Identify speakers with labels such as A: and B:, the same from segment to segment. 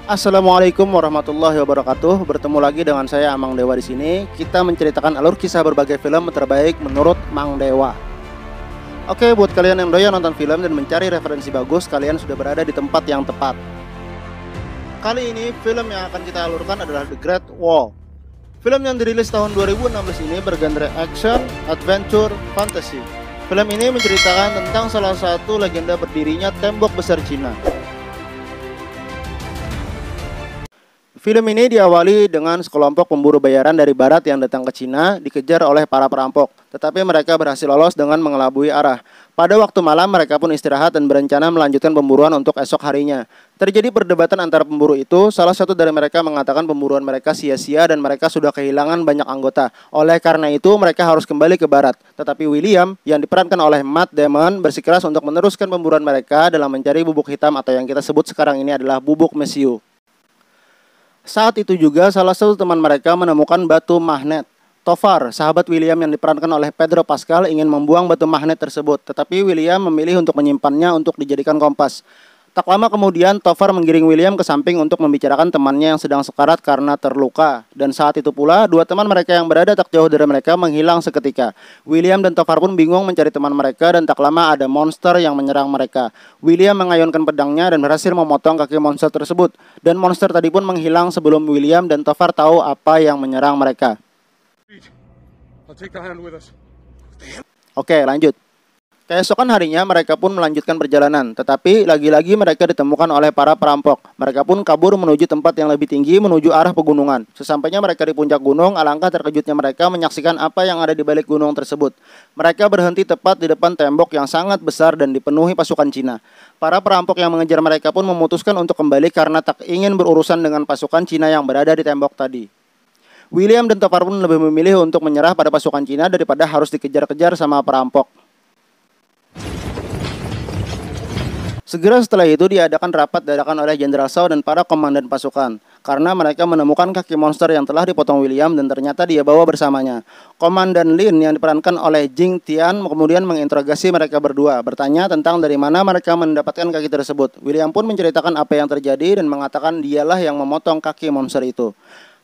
A: Assalamualaikum warahmatullahi wabarakatuh. Bertemu lagi dengan saya Amang Dewa di sini. Kita menceritakan alur kisah berbagai film terbaik menurut Mang Dewa. Oke, buat kalian yang doyan nonton film dan mencari referensi bagus, kalian sudah berada di tempat yang tepat. Kali ini film yang akan kita alurkan adalah The Great Wall. Film yang dirilis tahun 2016 ini bergenre action, adventure, fantasy. Film ini menceritakan tentang salah satu legenda berdirinya tembok besar Cina. Film ini diawali dengan sekelompok pemburu bayaran dari barat yang datang ke Cina dikejar oleh para perampok. Tetapi mereka berhasil lolos dengan mengelabui arah. Pada waktu malam mereka pun istirahat dan berencana melanjutkan pemburuan untuk esok harinya. Terjadi perdebatan antara pemburu itu. Salah satu dari mereka mengatakan pemburuan mereka sia-sia dan mereka sudah kehilangan banyak anggota. Oleh karena itu mereka harus kembali ke barat. Tetapi William yang diperankan oleh Matt Damon bersikeras untuk meneruskan pemburuan mereka dalam mencari bubuk hitam atau yang kita sebut sekarang ini adalah bubuk mesiu. Saat itu juga salah satu teman mereka menemukan batu magnet. Tovar, sahabat William yang diperankan oleh Pedro Pascal, ingin membuang batu magnet tersebut. Tetapi William memilih untuk menyimpannya untuk dijadikan kompas. Tak lama kemudian Tovar menggiring William ke samping untuk membicarakan temannya yang sedang sekarat karena terluka. Dan saat itu pula dua teman mereka yang berada tak jauh dari mereka menghilang seketika. William dan Tovar pun bingung mencari teman mereka dan tak lama ada monster yang menyerang mereka. William mengayunkan pedangnya dan berhasil memotong kaki monster tersebut. Dan monster tadi pun menghilang sebelum William dan Tovar tahu apa yang menyerang mereka. Oke, lanjut. Keesokan harinya mereka pun melanjutkan perjalanan, tetapi lagi-lagi mereka ditemukan oleh para perampok. Mereka pun kabur menuju tempat yang lebih tinggi menuju arah pegunungan. Sesampainya mereka di puncak gunung, alangkah terkejutnya mereka menyaksikan apa yang ada di balik gunung tersebut. Mereka berhenti tepat di depan tembok yang sangat besar dan dipenuhi pasukan Cina. Para perampok yang mengejar mereka pun memutuskan untuk kembali karena tak ingin berurusan dengan pasukan Cina yang berada di tembok tadi. William dan Tovar pun lebih memilih untuk menyerah pada pasukan Cina daripada harus dikejar-kejar sama perampok. Segera setelah itu diadakan rapat dadakan oleh Jenderal Shaw dan para komandan pasukan. Karena mereka menemukan kaki monster yang telah dipotong William dan ternyata dia bawa bersamanya. Komandan Lin yang diperankan oleh Jing Tian kemudian menginterogasi mereka berdua. Bertanya tentang dari mana mereka mendapatkan kaki tersebut. William pun menceritakan apa yang terjadi dan mengatakan dialah yang memotong kaki monster itu.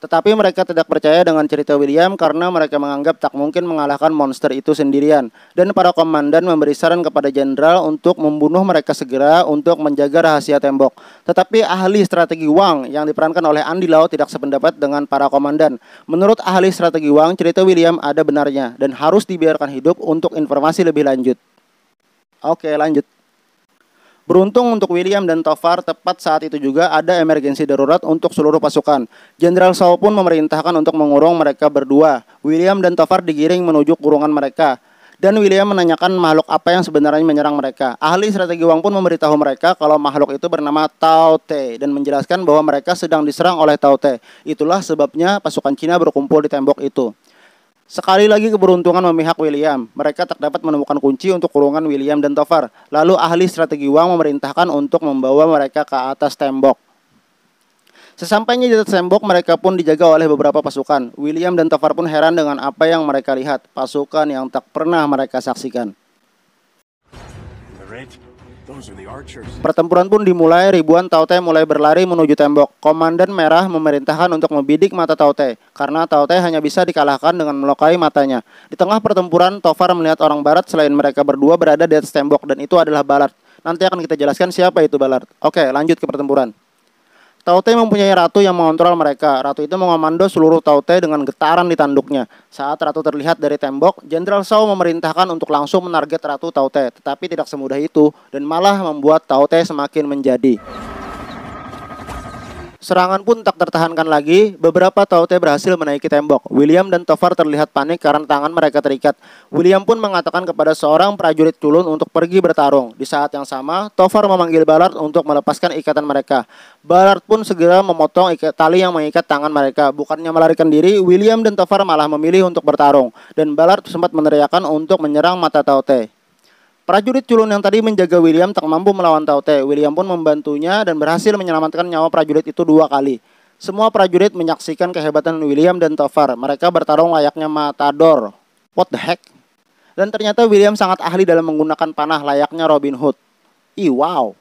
A: Tetapi mereka tidak percaya dengan cerita William karena mereka menganggap tak mungkin mengalahkan monster itu sendirian. Dan para komandan memberi saran kepada jenderal untuk membunuh mereka segera untuk menjaga rahasia tembok. Tetapi ahli strategi Wang yang diperankan oleh Andy Lau tidak sependapat dengan para komandan. Menurut ahli strategi Wang, cerita William ada benarnya dan harus dibiarkan hidup untuk informasi lebih lanjut. Oke, lanjut. Beruntung untuk William dan Tovar, tepat saat itu juga ada emergensi darurat untuk seluruh pasukan. Jenderal Shaw pun memerintahkan untuk mengurung mereka berdua. William dan Tovar digiring menuju kurungan mereka. Dan William menanyakan makhluk apa yang sebenarnya menyerang mereka. Ahli strategi Wang pun memberitahu mereka kalau makhluk itu bernama Tao Te dan menjelaskan bahwa mereka sedang diserang oleh Tao Te. Itulah sebabnya pasukan Cina berkumpul di tembok itu. Sekali lagi keberuntungan memihak William. Mereka tak dapat menemukan kunci untuk kurungan William dan Tovar. Lalu ahli strategi Wang memerintahkan untuk membawa mereka ke atas tembok. Sesampainya di atas tembok, mereka pun dijaga oleh beberapa pasukan. William dan Tovar pun heran dengan apa yang mereka lihat. Pasukan yang tak pernah mereka saksikan. Pertempuran pun dimulai, ribuan Tao Te mulai berlari menuju tembok. Komandan Merah memerintahkan untuk membidik mata Tao Te, karena Tao Te hanya bisa dikalahkan dengan melukai matanya. Di tengah pertempuran, Tovar melihat orang barat selain mereka berdua berada di atas tembok, dan itu adalah Ballard. Nanti akan kita jelaskan siapa itu Ballard. Oke, lanjut ke pertempuran. Tao Te mempunyai ratu yang mengontrol mereka. Ratu itu mengomando seluruh Tao Te dengan getaran di tanduknya. Saat ratu terlihat dari tembok, Jenderal Shaw memerintahkan untuk langsung menarget ratu Tao Te. Tetapi tidak semudah itu dan malah membuat Tao Te semakin menjadi. Serangan pun tak tertahankan lagi. Beberapa Tao Te berhasil menaiki tembok. William dan Tovar terlihat panik karena tangan mereka terikat. William pun mengatakan kepada seorang prajurit culun untuk pergi bertarung. Di saat yang sama, Tovar memanggil Ballard untuk melepaskan ikatan mereka. Ballard pun segera memotong tali yang mengikat tangan mereka. Bukannya melarikan diri, William dan Tovar malah memilih untuk bertarung. Dan Ballard sempat meneriakkan untuk menyerang mata Tao Te. Prajurit culun yang tadi menjaga William tak mampu melawan Tao Te. William pun membantunya dan berhasil menyelamatkan nyawa prajurit itu 2 kali. Semua prajurit menyaksikan kehebatan William dan Tovar. Mereka bertarung layaknya matador. What the heck? Dan ternyata William sangat ahli dalam menggunakan panah layaknya Robin Hood. Wow.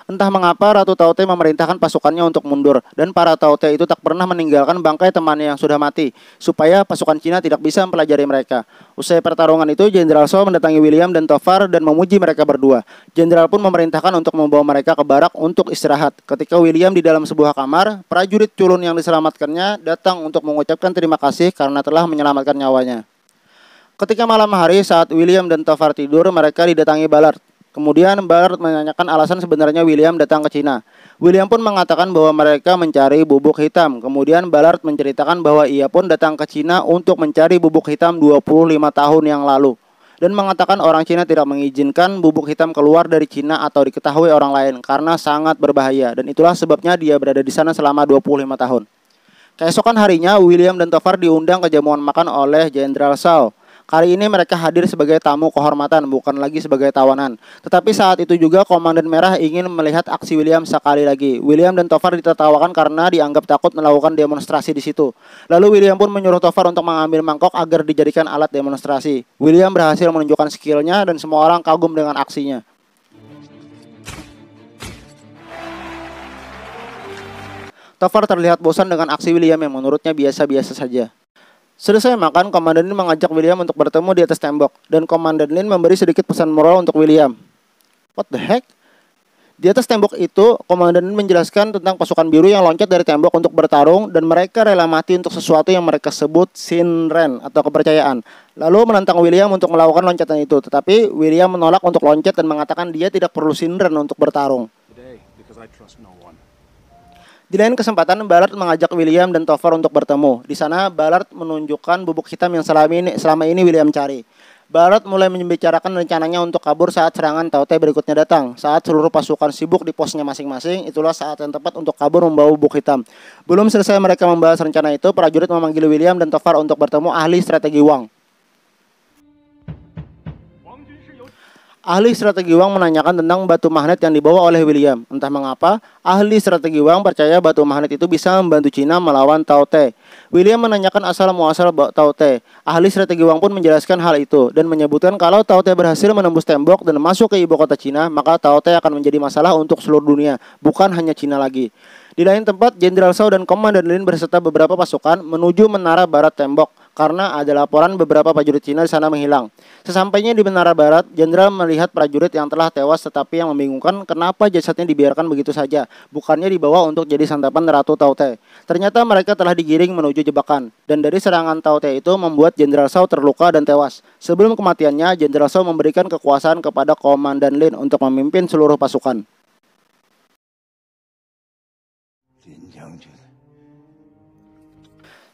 A: Entah mengapa Ratu Taute memerintahkan pasukannya untuk mundur, dan para Taute itu tak pernah meninggalkan bangkai temannya yang sudah mati, supaya pasukan Cina tidak bisa mempelajari mereka. Usai pertarungan itu, Jenderal Shaw mendatangi William dan Tovar dan memuji mereka berdua. Jenderal pun memerintahkan untuk membawa mereka ke barak untuk istirahat. Ketika William di dalam sebuah kamar, prajurit culun yang diselamatkannya datang untuk mengucapkan terima kasih karena telah menyelamatkan nyawanya. Ketika malam hari saat William dan Tovar tidur, mereka didatangi Ballard. Kemudian Ballard menanyakan alasan sebenarnya William datang ke Cina. William pun mengatakan bahwa mereka mencari bubuk hitam. Kemudian Ballard menceritakan bahwa ia pun datang ke Cina untuk mencari bubuk hitam 25 tahun yang lalu. Dan mengatakan orang Cina tidak mengizinkan bubuk hitam keluar dari Cina atau diketahui orang lain karena sangat berbahaya. Dan itulah sebabnya dia berada di sana selama 25 tahun. Keesokan harinya, William dan Tovar diundang ke jamuan makan oleh Jenderal Shaw. Kali ini mereka hadir sebagai tamu kehormatan, bukan lagi sebagai tawanan. Tetapi saat itu juga Komandan Merah ingin melihat aksi William sekali lagi. William dan Tovar ditertawakan karena dianggap takut melakukan demonstrasi di situ. Lalu William pun menyuruh Tovar untuk mengambil mangkok agar dijadikan alat demonstrasi. William berhasil menunjukkan skillnya dan semua orang kagum dengan aksinya. Tovar terlihat bosan dengan aksi William yang menurutnya biasa-biasa saja. Selesai makan, Komandan Lin mengajak William untuk bertemu di atas tembok, dan Komandan Lin memberi sedikit pesan moral untuk William. What the heck? Di atas tembok itu, Komandan Lin menjelaskan tentang pasukan biru yang loncat dari tembok untuk bertarung, dan mereka rela mati untuk sesuatu yang mereka sebut Shinren atau kepercayaan. Lalu menantang William untuk melakukan loncatan itu, tetapi William menolak untuk loncat dan mengatakan dia tidak perlu Shinren untuk bertarung. Di lain kesempatan, Ballard mengajak William dan Tovar untuk bertemu. Di sana, Ballard menunjukkan bubuk hitam yang selama ini William cari. Ballard mulai membicarakan rencananya untuk kabur saat serangan Taute berikutnya datang. Saat seluruh pasukan sibuk di posnya masing-masing, itulah saat yang tepat untuk kabur membawa bubuk hitam. Belum selesai mereka membahas rencana itu, prajurit memanggil William dan Tovar untuk bertemu ahli strategi Wang. Ahli strategi Wang menanyakan tentang batu magnet yang dibawa oleh William. Entah mengapa, ahli strategi Wang percaya batu magnet itu bisa membantu Cina melawan Taute. William menanyakan asal-muasal Taute. Ahli strategi Wang pun menjelaskan hal itu dan menyebutkan kalau Taute berhasil menembus tembok dan masuk ke ibu kota Cina, maka Taute akan menjadi masalah untuk seluruh dunia, bukan hanya Cina lagi. Di lain tempat, Jenderal Shaw dan Komandan Lin beserta beberapa pasukan menuju menara barat tembok karena ada laporan beberapa prajurit Cina di sana menghilang. Sesampainya di menara barat, Jenderal melihat prajurit yang telah tewas, tetapi yang membingungkan kenapa jasadnya dibiarkan begitu saja, bukannya dibawa untuk jadi santapan Ratu Taute. Ternyata mereka telah digiring menuju jebakan, dan dari serangan Taute itu membuat Jenderal Shaw terluka dan tewas. Sebelum kematiannya, Jenderal Shaw memberikan kekuasaan kepada Komandan Lin untuk memimpin seluruh pasukan.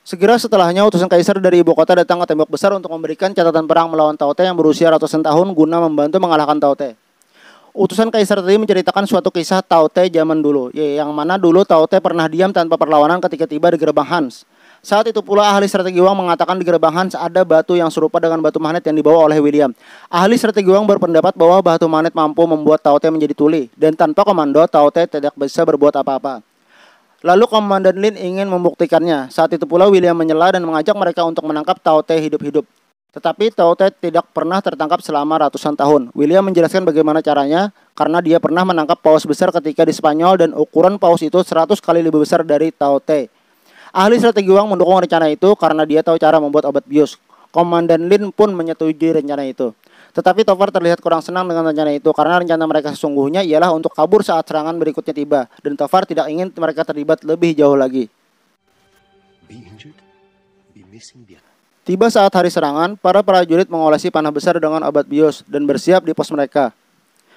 A: Segera setelahnya, utusan kaisar dari ibu kota datang ke tembok besar untuk memberikan catatan perang melawan Taute yang berusia ratusan tahun guna membantu mengalahkan Taute. Utusan kaisar tadi menceritakan suatu kisah Taute zaman dulu, yang mana dulu Taute pernah diam tanpa perlawanan ketika tiba di gerbang Hans. Saat itu pula ahli strategi Wang mengatakan di gerbang Hans ada batu yang serupa dengan batu magnet yang dibawa oleh William. Ahli strategi Wang berpendapat bahwa batu magnet mampu membuat Taute menjadi tuli, dan tanpa komando Taute tidak bisa berbuat apa-apa. Lalu Komandan Lin ingin membuktikannya. Saat itu pula William menyela dan mengajak mereka untuk menangkap Taute hidup-hidup. Tetapi Taute tidak pernah tertangkap selama ratusan tahun. William menjelaskan bagaimana caranya karena dia pernah menangkap paus besar ketika di Spanyol dan ukuran paus itu 100 kali lebih besar dari Taute. Ahli strategi Wang mendukung rencana itu karena dia tahu cara membuat obat bius. Komandan Lin pun menyetujui rencana itu. Tetapi Tovar terlihat kurang senang dengan rencana itu karena rencana mereka sesungguhnya ialah untuk kabur saat serangan berikutnya tiba, dan Tovar tidak ingin mereka terlibat lebih jauh lagi. Tiba saat hari serangan, para prajurit mengolesi panah besar dengan obat bius dan bersiap di pos mereka.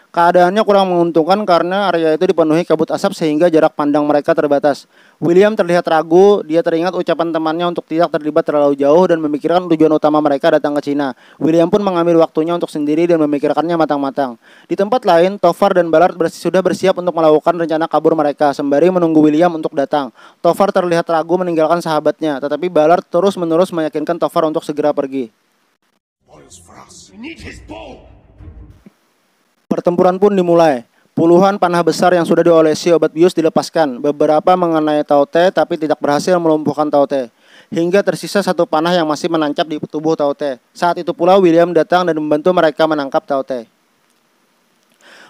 A: Keadaannya kurang menguntungkan karena area itu dipenuhi kabut asap sehingga jarak pandang mereka terbatas. William terlihat ragu, dia teringat ucapan temannya untuk tidak terlibat terlalu jauh dan memikirkan tujuan utama mereka datang ke Cina. William pun mengambil waktunya untuk sendiri dan memikirkannya matang-matang. Di tempat lain, Tovar dan Ballard sudah bersiap untuk melakukan rencana kabur mereka, sembari menunggu William untuk datang. Tovar terlihat ragu meninggalkan sahabatnya, tetapi Ballard terus-menerus meyakinkan Tovar untuk segera pergi. Pertempuran pun dimulai. Puluhan panah besar yang sudah diolesi obat bius dilepaskan. Beberapa mengenai Taute tapi tidak berhasil melumpuhkan Taute. Hingga tersisa satu panah yang masih menancap di tubuh Taute. Saat itu pula William datang dan membantu mereka menangkap Taute.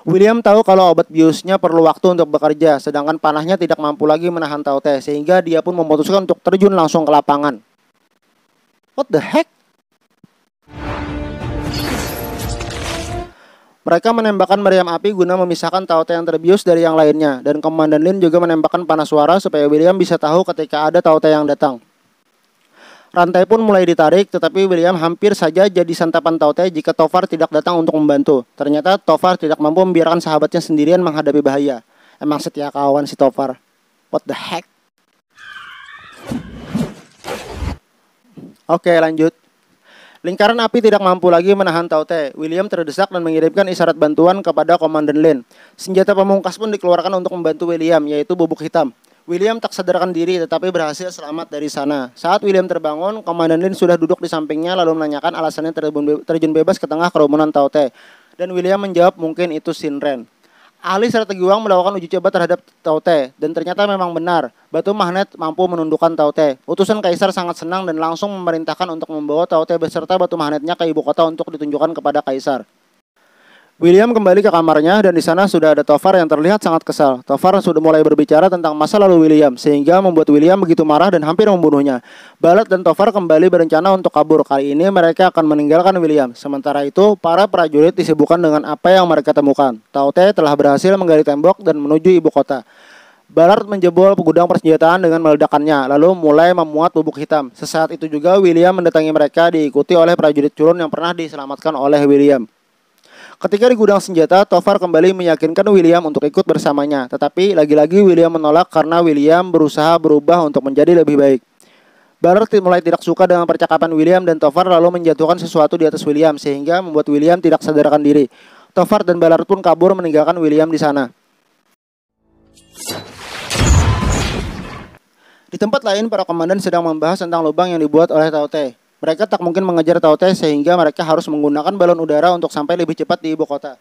A: William tahu kalau obat biusnya perlu waktu untuk bekerja, sedangkan panahnya tidak mampu lagi menahan Tao Te, sehingga dia pun memutuskan untuk terjun langsung ke lapangan. What the heck? Mereka menembakkan meriam api guna memisahkan Tao Te yang terbius dari yang lainnya, dan Komandan Lin juga menembakkan panah suara supaya William bisa tahu ketika ada Tao Te yang datang. Rantai pun mulai ditarik, tetapi William hampir saja jadi santapan Tao Te jika Tofar tidak datang untuk membantu. Ternyata Tofar tidak mampu membiarkan sahabatnya sendirian menghadapi bahaya. Emang setia kawan si Tofar. What the heck? Oke, lanjut. Lingkaran api tidak mampu lagi menahan Tao Te. William terdesak dan mengirimkan isyarat bantuan kepada Komandan Lin. Senjata pamungkas pun dikeluarkan untuk membantu William, yaitu bubuk hitam. William tak sadarkan diri tetapi berhasil selamat dari sana. Saat William terbangun, Komandan Lin sudah duduk di sampingnya lalu menanyakan alasannya terjun bebas ke tengah kerumunan Tao Te. Dan William menjawab mungkin itu Shinren. Ahli strategi Wang melakukan uji coba terhadap Tao Te dan ternyata memang benar. Batu magnet mampu menundukkan Tao Te. Utusan Kaisar sangat senang dan langsung memerintahkan untuk membawa Tao Te beserta batu magnetnya ke ibu kota untuk ditunjukkan kepada Kaisar. William kembali ke kamarnya dan di sana sudah ada Tofar yang terlihat sangat kesal. Tofar sudah mulai berbicara tentang masa lalu William sehingga membuat William begitu marah dan hampir membunuhnya. Ballard dan Tofar kembali berencana untuk kabur. Kali ini mereka akan meninggalkan William. Sementara itu, para prajurit disibukkan dengan apa yang mereka temukan. Tao Te telah berhasil menggali tembok dan menuju ibu kota. Ballard menjebol gudang persenjataan dengan meledakannya, lalu mulai memuat bubuk hitam. Sesaat itu juga William mendatangi mereka diikuti oleh prajurit culun yang pernah diselamatkan oleh William. Ketika di gudang senjata, Tofar kembali meyakinkan William untuk ikut bersamanya. Tetapi lagi-lagi William menolak karena William berusaha berubah untuk menjadi lebih baik. Ballard mulai tidak suka dengan percakapan William dan Tofar lalu menjatuhkan sesuatu di atas William sehingga membuat William tidak sadarkan diri. Tofar dan Ballard pun kabur meninggalkan William di sana. Di tempat lain, para komandan sedang membahas tentang lubang yang dibuat oleh Tao Te. Mereka tak mungkin mengejar Tao Te sehingga mereka harus menggunakan balon udara untuk sampai lebih cepat di ibu kota.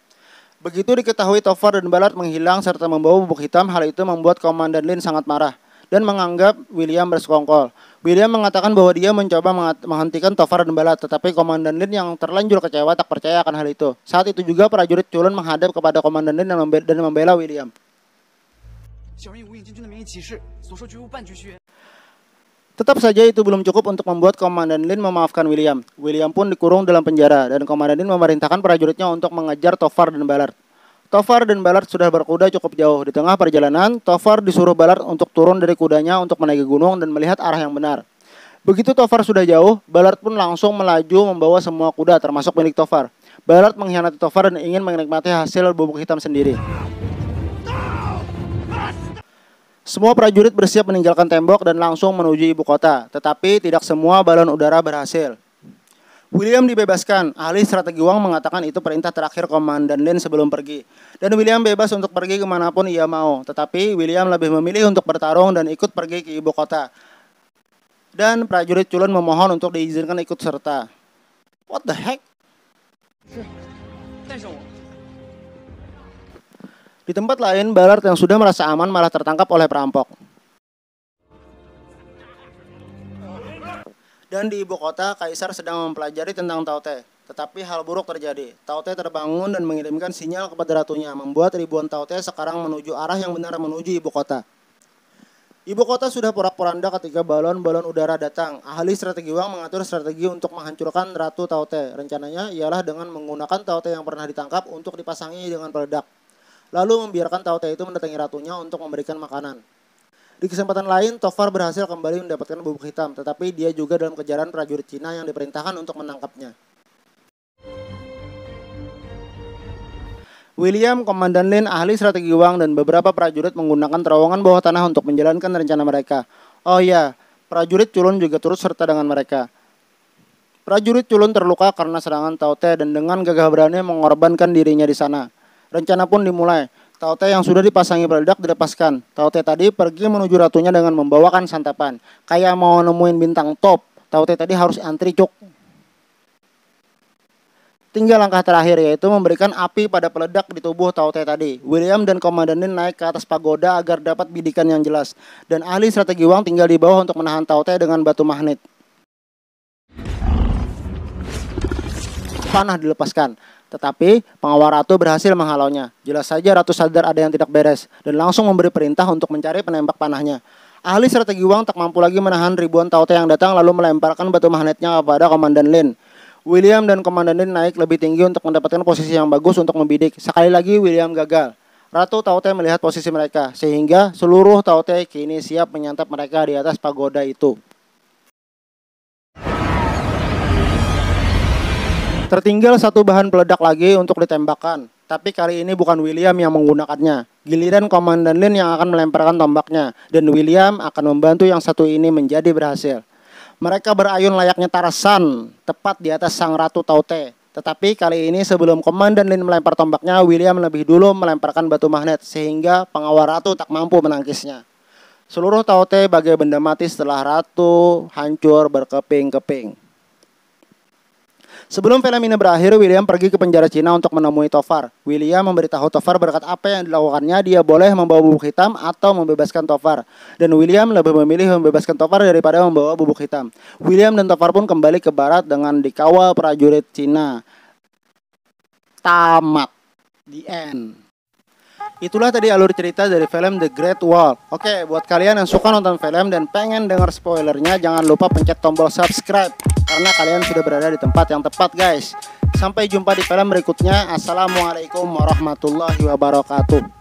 A: Begitu diketahui Tofar dan Ballard menghilang serta membawa bubuk hitam, hal itu membuat Komandan Lin sangat marah dan menganggap William bersekongkol. William mengatakan bahwa dia mencoba menghentikan Tofar dan Ballard, tetapi Komandan Lin yang terlanjur kecewa tak percaya akan hal itu. Saat itu juga prajurit culun menghadap kepada Komandan Lin dan membela William. Tetap saja itu belum cukup untuk membuat Komandan Lin memaafkan William. William pun dikurung dalam penjara dan Komandan Lin memerintahkan prajuritnya untuk mengejar Tofar dan Ballard. Tofar dan Ballard sudah berkuda cukup jauh. Di tengah perjalanan, Tofar disuruh Ballard untuk turun dari kudanya untuk menaiki gunung dan melihat arah yang benar. Begitu Tofar sudah jauh, Ballard pun langsung melaju membawa semua kuda termasuk milik Tofar. Ballard mengkhianati Tofar dan ingin menikmati hasil bubuk hitam sendiri. Semua prajurit bersiap meninggalkan tembok dan langsung menuju ibu kota, tetapi tidak semua balon udara berhasil. William dibebaskan. Ahli strategi Wang mengatakan itu perintah terakhir Komandan Lin sebelum pergi. Dan William bebas untuk pergi kemanapun ia mau, tetapi William lebih memilih untuk bertarung dan ikut pergi ke ibu kota. Dan prajurit culun memohon untuk diizinkan ikut serta. What the heck? Di tempat lain, Ballard yang sudah merasa aman malah tertangkap oleh perampok. Dan di ibu kota, Kaisar sedang mempelajari tentang Tao Te. Tetapi hal buruk terjadi. Tao Te terbangun dan mengirimkan sinyal kepada ratunya, membuat ribuan Tao Te sekarang menuju arah yang benar menuju ibu kota. Ibu kota sudah porak-poranda ketika balon-balon udara datang. Ahli strategi Wang mengatur strategi untuk menghancurkan Ratu Tao Te. Rencananya ialah dengan menggunakan Tao Te yang pernah ditangkap untuk dipasangi dengan peledak. Lalu membiarkan Tao Te itu mendatangi ratunya untuk memberikan makanan. Di kesempatan lain, Tofar berhasil kembali mendapatkan bubuk hitam, tetapi dia juga dalam kejaran prajurit Cina yang diperintahkan untuk menangkapnya. William, Komandan Lin, ahli strategi Wang, dan beberapa prajurit menggunakan terowongan bawah tanah untuk menjalankan rencana mereka. Oh ya, prajurit culun juga turut serta dengan mereka. Prajurit culun terluka karena serangan Tao Te dan dengan gagah berani mengorbankan dirinya di sana. Rencana pun dimulai. Tao Te yang sudah dipasangi peledak dilepaskan. Tao Te tadi pergi menuju ratunya dengan membawakan santapan. Kayak mau nemuin bintang top. Tao Te tadi harus antri cuk. Tinggal langkah terakhir yaitu memberikan api pada peledak di tubuh Tao Te tadi. William dan Komandan Lin naik ke atas pagoda agar dapat bidikan yang jelas. Dan ahli strategi Wang tinggal di bawah untuk menahan Tao Te dengan batu magnet. Panah dilepaskan. Tetapi pengawal ratu berhasil menghalaunya. Jelas saja ratu sadar ada yang tidak beres dan langsung memberi perintah untuk mencari penembak panahnya. Ahli strategi Wang tak mampu lagi menahan ribuan Taote yang datang lalu melemparkan batu magnetnya kepada Komandan Lin. William dan Komandan Lin naik lebih tinggi untuk mendapatkan posisi yang bagus untuk membidik. Sekali lagi William gagal. Ratu Taote melihat posisi mereka, sehingga seluruh Taote kini siap menyantap mereka di atas pagoda itu. Tertinggal satu bahan peledak lagi untuk ditembakkan, tapi kali ini bukan William yang menggunakannya. Giliran Komandan Lin yang akan melemparkan tombaknya, dan William akan membantu yang satu ini menjadi berhasil. Mereka berayun layaknya Tarzan, tepat di atas sang Ratu Taote. Tetapi kali ini sebelum Komandan Lin melempar tombaknya, William lebih dulu melemparkan batu magnet, sehingga pengawal Ratu tak mampu menangkisnya. Seluruh Taote bagai benda mati setelah Ratu hancur berkeping-keping. Sebelum film ini berakhir, William pergi ke penjara Cina untuk menemui Tofar. William memberitahu Tofar berkat apa yang dilakukannya, dia boleh membawa bubuk hitam atau membebaskan Tofar. Dan William lebih memilih membebaskan Tofar daripada membawa bubuk hitam. William dan Tofar pun kembali ke barat dengan dikawal prajurit Cina. Tamat. The end. Itulah tadi alur cerita dari film The Great Wall. Oke, buat kalian yang suka nonton film dan pengen denger spoilernya, jangan lupa pencet tombol subscribe, karena kalian sudah berada di tempat yang tepat guys. Sampai jumpa di film berikutnya. Assalamualaikum warahmatullahi wabarakatuh.